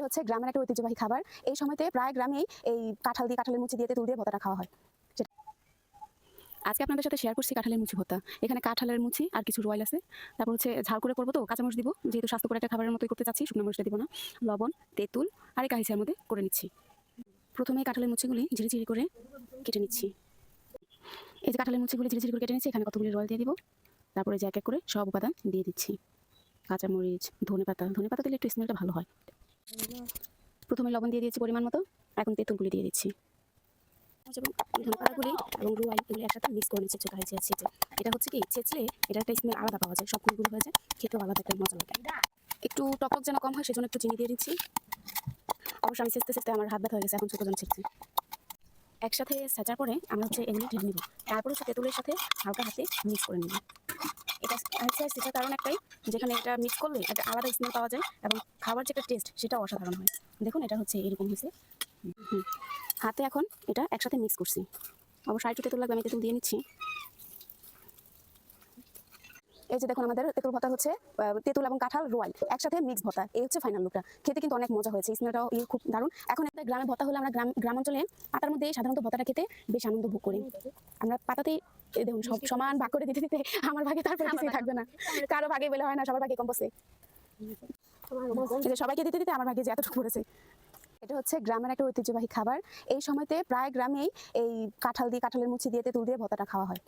এটা হচ্ছে গ্রামের একটা ঐতিহ্যবাহী খাবার। এই সময়তে প্রায় গ্রামেই এই কাঁঠাল দিয়ে, কাঁঠালের মুচি দিয়ে, তেঁতুল দিয়ে ভর্তাটা খাওয়া হয়। আজকে আপনাদের সাথে শেয়ার করছি কাঁঠালের মুচি ভর্তা। এখানে কাঁঠালের মুচি আর কিছু রয়েল আছে। তারপর হচ্ছে ঝাল করে করবো, তো কাঁচামরিচ দিব, যেহেতু স্বাস্থ্যকর একটা খাবারের মতোই করতে চাচ্ছি, শুকনো মরিচটা দিব না। লবণ, তেঁতুল আর এই কাহিঁচার মধ্যে করে নিচ্ছি। প্রথমে কাঁঠালের মুচিগুলি ঝিরিঝিরি করে কেটে নিচ্ছি। এই যে কাঁঠালের মুচিগুলি ঝিরিঝিরি করে কেটে নিচ্ছি, এখানে কতগুলি রয়েল দিয়ে দিব। তারপরে যে এক এক করে সব উপাদান দিয়ে দিচ্ছি। কাঁচামরিচ, ধনেপাতা দিলে একটু স্মেলটা ভালো হয়। প্রথমে লবণ দিয়ে দিয়েছি পরিমাণ মতো, এখন তেঁতুলগুলি দিয়ে দিচ্ছি। ধনেপাতাগুলি এবং রুয়াই এগুলি একসাথে মিক্স করে নিচ্ছে ছোটো হয়েছে ছেঁচে। এটা হচ্ছে কি ছেঁচলে এটা একটা স্মেল আলাদা পাওয়া যায়, সবগুলো গুঁড়ো হয়ে যায়, খেতেও আলাদা একটা মজা লাগে। একটু টক যেন কম হয় সেজন্য একটু চিনি দিয়ে দিচ্ছি। অবশ্য আমি ছেঁচতে আমার হাত ব্যথা হয়ে গেছে, এখন ছোটো জন ছেঁচছি। একসাথে ছেঁচার পরে আমরা হচ্ছে এগুলি ঢেলে নেব, তারপর হচ্ছে তেঁতুলের সাথে হালকা হাতে মিক্স করে নেব। এটা হচ্ছে ছেঁচার কারণ একটাই, যেখানে এটা মিক্স করলে একটা আলাদা স্মেল পাওয়া যায় এবং খাবার যে একটা টেস্ট সেটা অসাধারণ হয়। দেখুন এটা হচ্ছে এরকম হয়েছে। হাতে এখন এটা একসাথে মিক্স করছি। অবশ্যই একটু তেঁতুল লাগবে, আমি তেঁতুল দিয়ে নিচ্ছি। এই যে দেখুন আমাদের তেঁতুল ভর্তা হচ্ছে তেঁতুল এবং কাঁঠাল রোয়াল একসাথে মিক্স ভর্তা। এই হচ্ছে ফাইনাল লুকটা। খেতে কিন্তু অনেক মজা হয়েছে, স্মেলটাও খুব দারুণ। এখন একটা গ্রামে ভর্তা হলে আমরা গ্রামাঞ্চলে পাতার মধ্যে সাধারণত ভর্তাটা খেতে বেশ আনন্দ ভোগ করি। আমরা পাতাতেই দেখুন সব সমান ভাগ করে দিতে দিতে আমার ভাগে তারপরে কিছুই থাকবে না। কারো ভাগে বলে হয় না, সবার ভাগে কম পড়ছে। সবাইকে দিতে দিতে আমার ভাগে যে এতটুকু পড়েছে। এটা হচ্ছে গ্রামের একটা ঐতিহ্যবাহী খাবার। এই সময়তে প্রায় গ্রামেই এই কাঁঠাল দিয়ে, কাঁঠালের মুচি দিয়ে, তেঁতুল দিয়ে ভর্তাটা খাওয়া হয়।